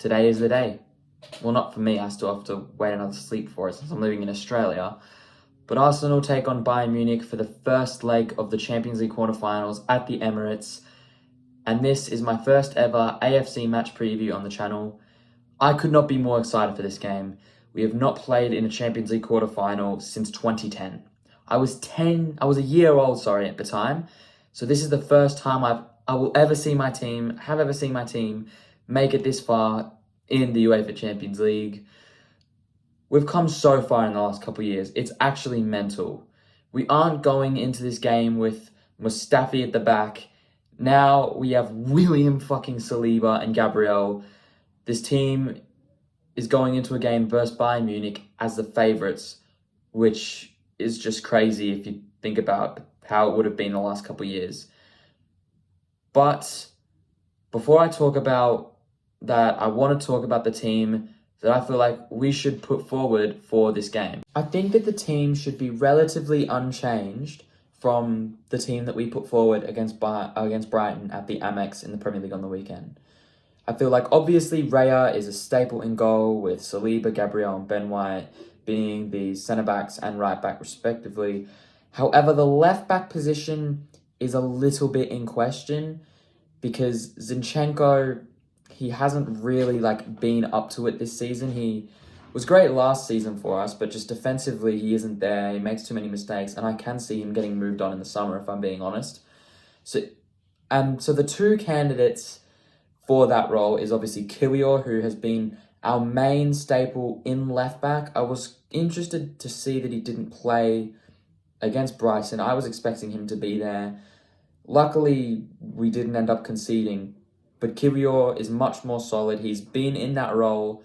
today is the day. Well, not for me. I still have to wait another sleep for it since I'm living in Australia. But Arsenal take on Bayern Munich for the first leg of the Champions League quarterfinals at the Emirates. And this is my first ever AFC match preview on the channel. I could not be more excited for this game. We have not played in a Champions League quarterfinal since 2010. I was a year old, at the time. So this is the first time I will ever see my team, have ever seen my team make it this far in the UEFA Champions League. We've come so far in the last couple of years. It's actually mental. We aren't going into this game with Mustafi at the back. Now we have William fucking Saliba and Gabriel. This team is going into a game versus Bayern Munich as the favourites, which is just crazy if you think about how it would have been the last couple of years. But before I talk about that, I want to talk about the team that I feel like we should put forward for this game. I think that the team should be relatively unchanged from the team that we put forward against Brighton at the Amex in the Premier League on the weekend. I feel like obviously Raya is a staple in goal, with Saliba, Gabriel and Ben White being the centre-backs and right-back respectively. However, the left-back position is a little bit in question because Zinchenko, he hasn't really been up to it this season. He was great last season for us, but just defensively he isn't there. He makes too many mistakes, and I can see him getting moved on in the summer if I'm being honest. So the two candidates for that role is obviously Kiwior, who has been our main staple in left back. I was interested to see that he didn't play against Brighton. I was expecting him to be there. Luckily, we didn't end up conceding, but Kiwior is much more solid. He's been in that role,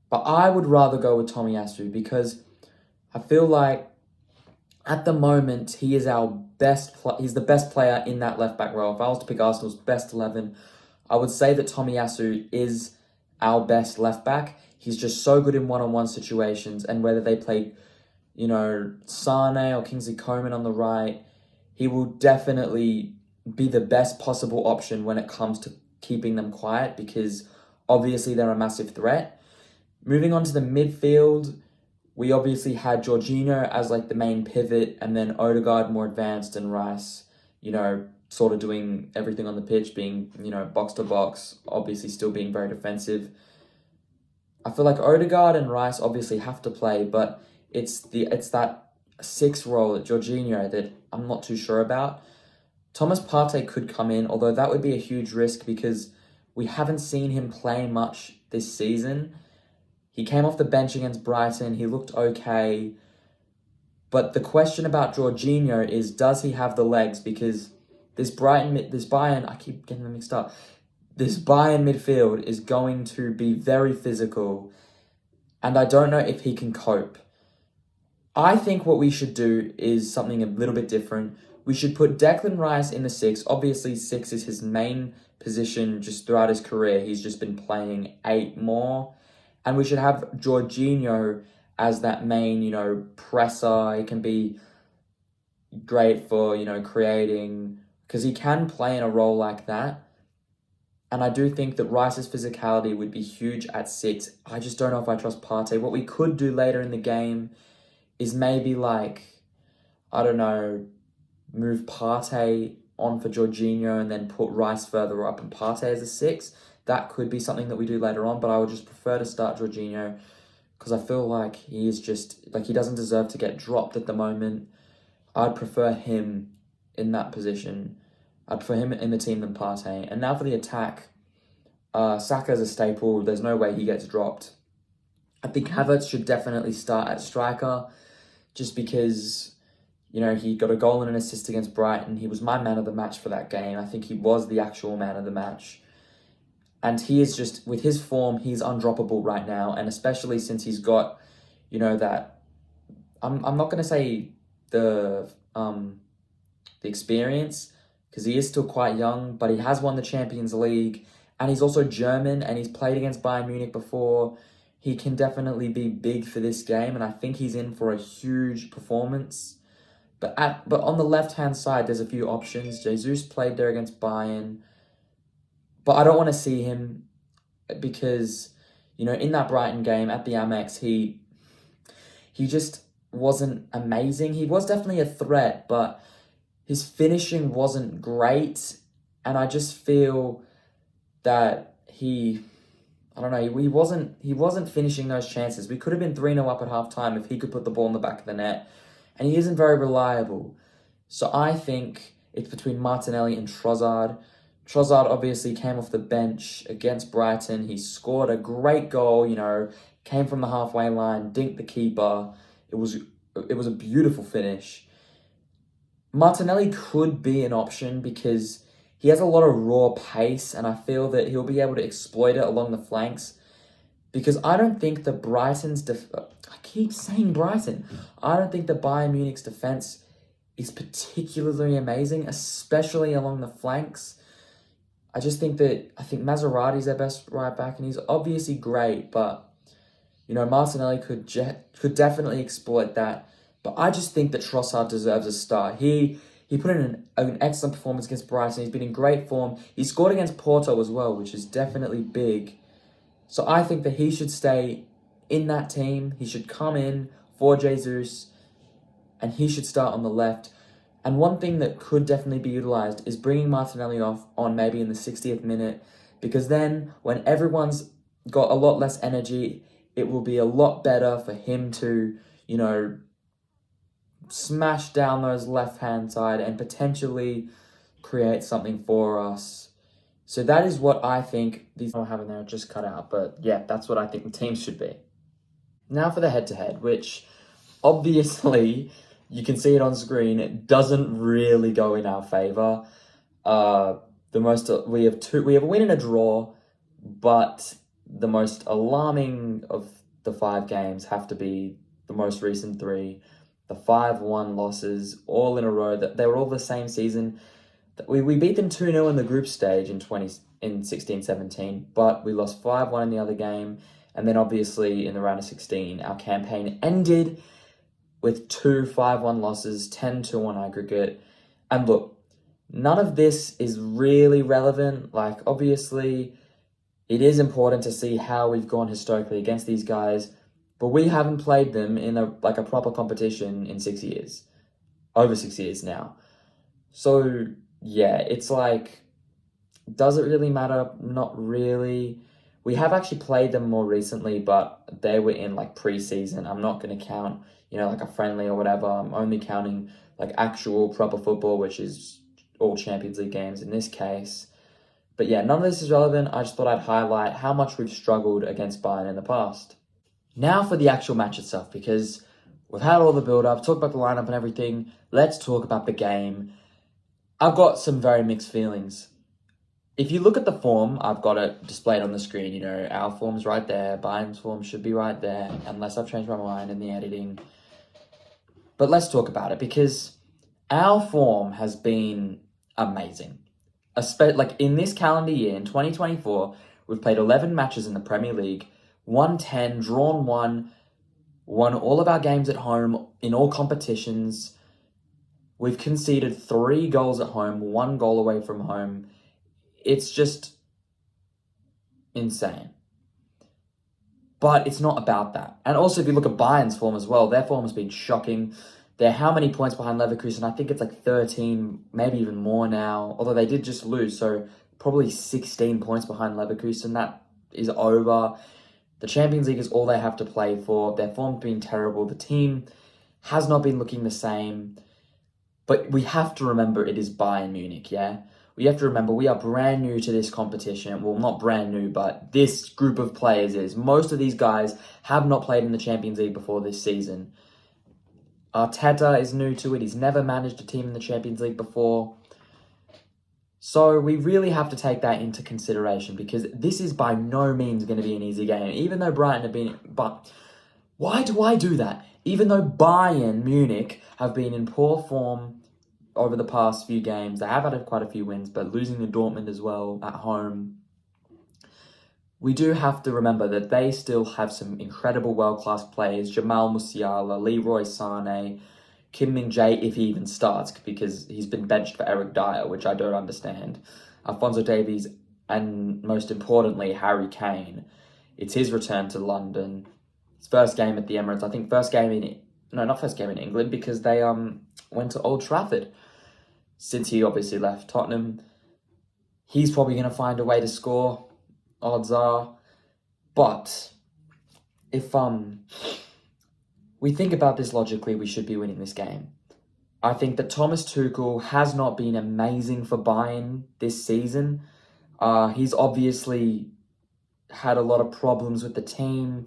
but I would rather go with Tomiyasu because I feel like at the moment he is he's the best player in that left back role. If I was to pick Arsenal's best 11, I would say that Tomiyasu is our best left back. He's just so good in one-on-one situations, and whether they play, Sane or Kingsley Coman on the right, he will definitely be the best possible option when it comes to keeping them quiet because obviously they're a massive threat. Moving on to the midfield, we obviously had Jorginho as the main pivot, and then Odegaard more advanced, and Rice, sort of doing everything on the pitch, being, box to box, obviously still being very defensive. I feel like Odegaard and Rice obviously have to play, but it's that 6 role at Jorginho that I'm not too sure about. Thomas Partey could come in, although that would be a huge risk because we haven't seen him play much this season. He came off the bench against Brighton. He looked okay. But the question about Jorginho is, does he have the legs? Because this Bayern, I keep getting them mixed up. This Bayern midfield is going to be very physical, and I don't know if he can cope. I think what we should do is something a little bit different. We should put Declan Rice in the 6. Obviously, 6 is his main position just throughout his career. He's just been playing 8 more. And we should have Jorginho as that main, presser. He can be great for, creating, because he can play in a role like that. And I do think that Rice's physicality would be huge at 6. I just don't know if I trust Partey. What we could do later in the game is maybe move Partey on for Jorginho and then put Rice further up and Partey as a 6. That could be something that we do later on, but I would just prefer to start Jorginho because I feel like he is just, he doesn't deserve to get dropped at the moment. I'd prefer him in that position. I'd prefer him in the team than Partey. And now for the attack, Saka's a staple. There's no way he gets dropped. I think Havertz should definitely start at striker just because, he got a goal and an assist against Brighton. He was my man of the match for that game. I think he was the actual man of the match. And he is just, with his form, he's undroppable right now. And especially since he's got, that, I'm not going to say the experience, because he is still quite young, but he has won the Champions League. And he's also German, and he's played against Bayern Munich before. He can definitely be big for this game, and I think he's in for a huge performance. But on the left-hand side, there's a few options. Jesus played there against Bayern. But I don't want to see him because, in that Brighton game at the Amex, he just wasn't amazing. He was definitely a threat, but his finishing wasn't great, and I just feel that I don't know, he wasn't finishing those chances. We could have been 3-0 up at halftime if he could put the ball in the back of the net, and he isn't very reliable. So I think it's between Martinelli and Trossard. Trossard obviously came off the bench against Brighton. He scored a great goal, came from the halfway line, dinked the keeper. It was a beautiful finish. Martinelli could be an option because he has a lot of raw pace, and I feel that he'll be able to exploit it along the flanks. Because I don't think that I keep saying Brighton. I don't think that Bayern Munich's defense is particularly amazing, especially along the flanks. I think Maserati's their best right back, and he's obviously great, but Martinelli could definitely exploit that. But I just think that Trossard deserves a start. He put in an excellent performance against Brighton. He's been in great form. He scored against Porto as well, which is definitely big. So I think that he should stay in that team. He should come in for Jesus, and he should start on the left. And one thing that could definitely be utilised is bringing Martinelli on maybe in the 60th minute, because then when everyone's got a lot less energy, it will be a lot better for him to, smash down those left-hand side and potentially create something for us. So that is what I think these are having there just cut out. But yeah, that's what I think the team should be. Now for the head-to-head, which obviously you can see it on screen. It doesn't really go in our favour. We have a win and a draw, but the most alarming of the 5 games have to be the most recent 3. The 5-1 losses, all in a row. That they were all the same season. We beat them 2-0 in the group stage in 16-17, but we lost 5-1 in the other game. And then obviously in the round of 16, our campaign ended with 2 5-1 losses, 10-2 on aggregate. And look, none of this is really relevant. Like, obviously, it is important to see how we've gone historically against these guys, but we haven't played them in a proper competition in 6 years. Over 6 years now. So, yeah, it's like, does it really matter? Not really. We have actually played them more recently, but they were in pre-season. I'm not going to count, a friendly or whatever. I'm only counting actual proper football, which is all Champions League games in this case. But yeah, none of this is relevant. I just thought I'd highlight how much we've struggled against Bayern in the past. Now for the actual match itself, because we've had all the build-up, talked about the lineup and everything. Let's talk about the game. I've got some very mixed feelings. If you look at the form, I've got it displayed on the screen. Our form's right there. Bayern's form should be right there, unless I've changed my mind in the editing. But let's talk about it, because our form has been amazing. In this calendar year, in 2024, we've played 11 matches in the Premier League, won 10, drawn 1, won all of our games at home in all competitions. We've conceded 3 goals at home, 1 goal away from home. It's just insane. But it's not about that. And also, if you look at Bayern's form as well, their form has been shocking. They're how many points behind Leverkusen? I think it's 13, maybe even more now. Although they did just lose, so probably 16 points behind Leverkusen. That is over. The Champions League is all they have to play for. Their form's been terrible. The team has not been looking the same. But we have to remember it is Bayern Munich, yeah? We have to remember we are brand new to this competition. Well, not brand new, but this group of players is. Most of these guys have not played in the Champions League before this season. Arteta is new to it. He's never managed a team in the Champions League before. So we really have to take that into consideration, because this is by no means going to be an easy game. Even though Brighton have been... But why do I do that? Even though Bayern Munich have been in poor form over the past few games, they have had quite a few wins, but losing to Dortmund as well at home, we do have to remember that they still have some incredible world-class players. Jamal Musiala, Leroy Sané, Kim Min-jae, if he even starts, because he's been benched for Eric Dyer, which I don't understand. Alphonso Davies and most importantly, Harry Kane. It's his return to London. His first game at the Emirates. I think not first game in England, because they went to Old Trafford. Since he obviously left Tottenham, he's probably going to find a way to score, odds are. But if we think about this logically, we should be winning this game. I think that Thomas Tuchel has not been amazing for Bayern this season. He's obviously had a lot of problems with the team,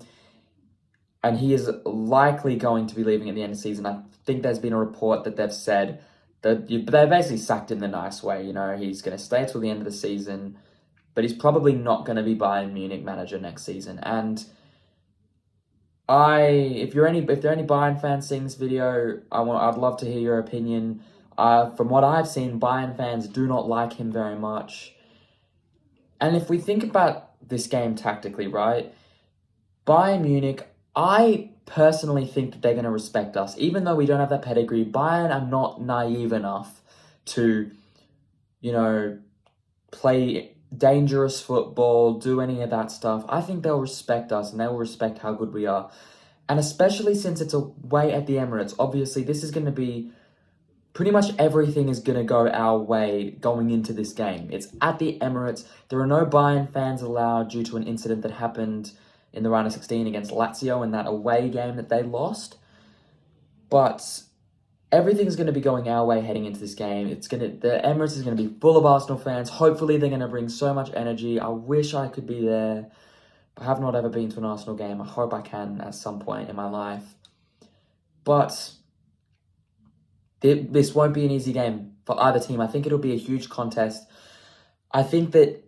and he is likely going to be leaving at the end of the season. I think there's been a report that they've said that they basically sacked him the nice way. He's going to stay till the end of the season, but he's probably not going to be Bayern Munich manager next season. And if there are any Bayern fans seeing this video, I'd love to hear your opinion. From what I've seen, Bayern fans do not like him very much. And if we think about this game tactically, right? Bayern Munich, I personally think that they're going to respect us. Even though we don't have that pedigree, Bayern are not naive enough to, play dangerous football, do any of that stuff. I think they'll respect us, and they will respect how good we are. And especially since it's away at the Emirates, obviously this is going to be, pretty much everything is going to go our way going into this game. It's at the Emirates. There are no Bayern fans allowed due to an incident that happened in the round of 16 against Lazio in that away game that they lost. But everything's going to be going our way heading into this game. The Emirates is going to be full of Arsenal fans. Hopefully they're going to bring so much energy. I wish I could be there. I have not ever been to an Arsenal game. I hope I can at some point in my life. But this won't be an easy game for either team. I think it'll be a huge contest. I think that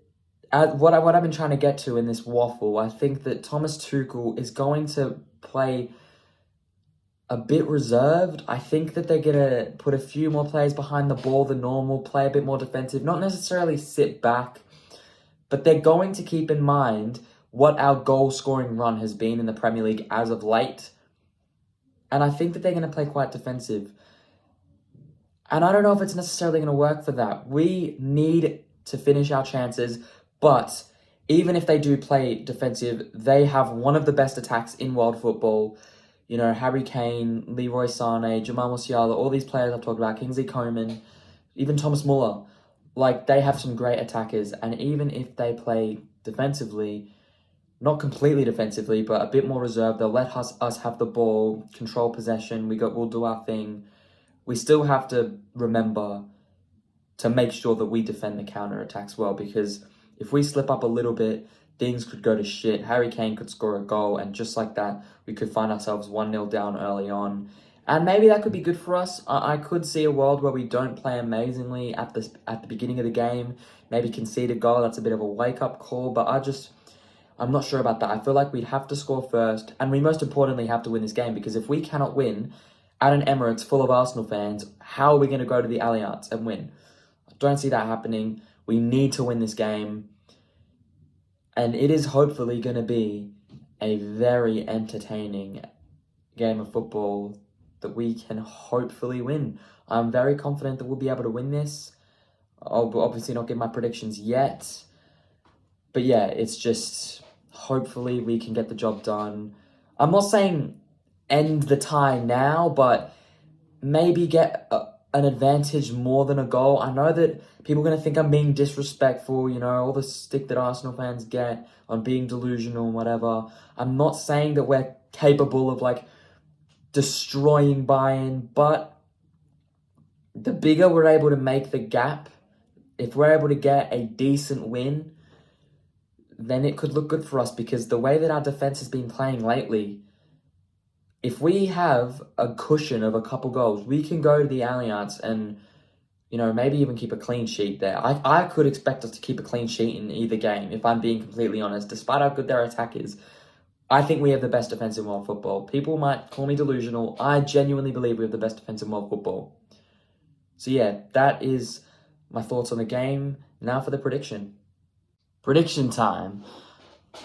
what I've been trying to get to in this waffle, I think that Thomas Tuchel is going to play a bit reserved. I think that they're going to put a few more players behind the ball than normal, play a bit more defensive, not necessarily sit back, but they're going to keep in mind what our goal-scoring run has been in the Premier League as of late. And I think that they're going to play quite defensive. And I don't know if it's necessarily going to work for that. We need to finish our chances, but even if they do play defensive, they have one of the best attacks in world football. Harry Kane, Leroy Sané, Jamal Musiala, all these players I've talked about, Kingsley Coman, even Thomas Muller. They have some great attackers, and even if they play defensively, not completely defensively, but a bit more reserved, they'll let us have the ball, control possession, we'll do our thing. We still have to remember to make sure that we defend the counter-attacks well, because if we slip up a little bit, things could go to shit. Harry Kane could score a goal, and just like that, we could find ourselves 1-0 down early on. And maybe that could be good for us. I could see a world where we don't play amazingly at the beginning of the game, maybe concede a goal. That's a bit of a wake-up call, but I'm not sure about that. I feel like we'd have to score first, and we most importantly have to win this game, because if we cannot win at an Emirates full of Arsenal fans, how are we going to go to the Allianz and win? I don't see that happening. We need to win this game. And it is hopefully going to be a very entertaining game of football that we can hopefully win. I'm very confident that we'll be able to win this. I'll obviously not give my predictions yet. But yeah, it's just hopefully we can get the job done. I'm not saying end the tie now, but maybe get an advantage more than a goal. I know that people are going to think I'm being disrespectful, all the stick that Arsenal fans get on being delusional and whatever. I'm not saying that we're capable of destroying Bayern, but the bigger we're able to make the gap, if we're able to get a decent win, then it could look good for us, because the way that our defense has been playing lately, if we have a cushion of a couple goals, we can go to the Allianz and, maybe even keep a clean sheet there. I could expect us to keep a clean sheet in either game, if I'm being completely honest. Despite how good their attack is, I think we have the best defense in world football. People might call me delusional. I genuinely believe we have the best defense in world football. So yeah, that is my thoughts on the game. Now for the prediction. Prediction time.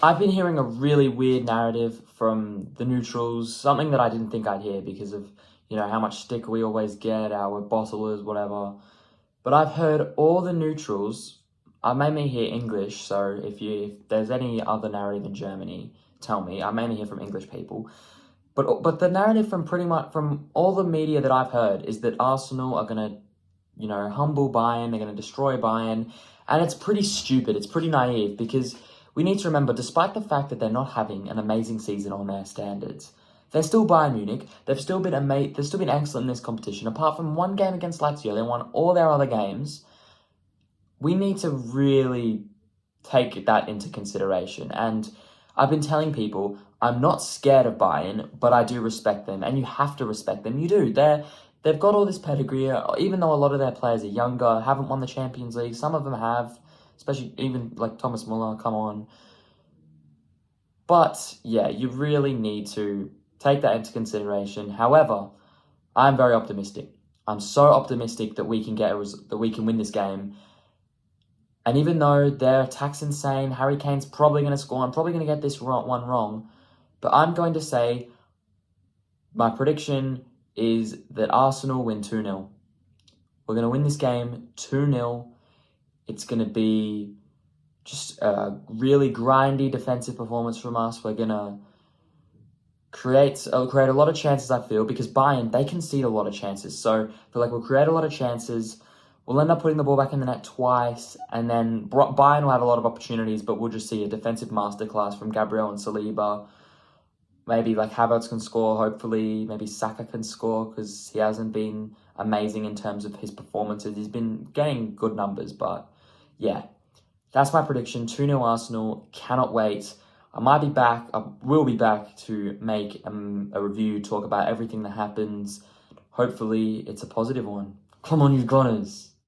I've been hearing a really weird narrative from the neutrals, something that I didn't think I'd hear because of, how much stick we always get, our bottlers, whatever. But I've heard all the neutrals I mainly hear English, so if there's any other narrative in Germany, tell me. I mainly hear from English people. But the narrative from pretty much from all the media that I've heard is that Arsenal are gonna, humble Bayern, they're gonna destroy Bayern, and it's pretty stupid, it's pretty naive, because we need to remember, despite the fact that they're not having an amazing season on their standards, they're still Bayern Munich. They've still been excellent in this competition. Apart from one game against Lazio, they won all their other games. We need to really take that into consideration. And I've been telling people, I'm not scared of Bayern, but I do respect them. And you have to respect them. You do. They've got all this pedigree, even though a lot of their players are younger, haven't won the Champions League. Some of them have, especially even like Thomas Muller, come on. But yeah, you really need to take that into consideration. However, I'm very optimistic. I'm so optimistic that we can win this game. And even though their attack's insane, Harry Kane's probably going to score. I'm probably going to get this one wrong. But I'm going to say my prediction is that Arsenal win 2-0. We're going to win this game 2-0. It's going to be just a really grindy defensive performance from us. We're going to create a lot of chances, I feel, because Bayern, they concede a lot of chances. So I feel like we'll create a lot of chances. We'll end up putting the ball back in the net twice, and then Bayern will have a lot of opportunities, but we'll just see a defensive masterclass from Gabriel and Saliba. Maybe like Havertz can score, hopefully. Maybe Saka can score, because he hasn't been amazing in terms of his performances. He's been getting good numbers, but yeah. That's my prediction, 2-0 Arsenal. Cannot wait. I will be back to make a review, talk about everything that happens. Hopefully, it's a positive one. Come on, you Gunners.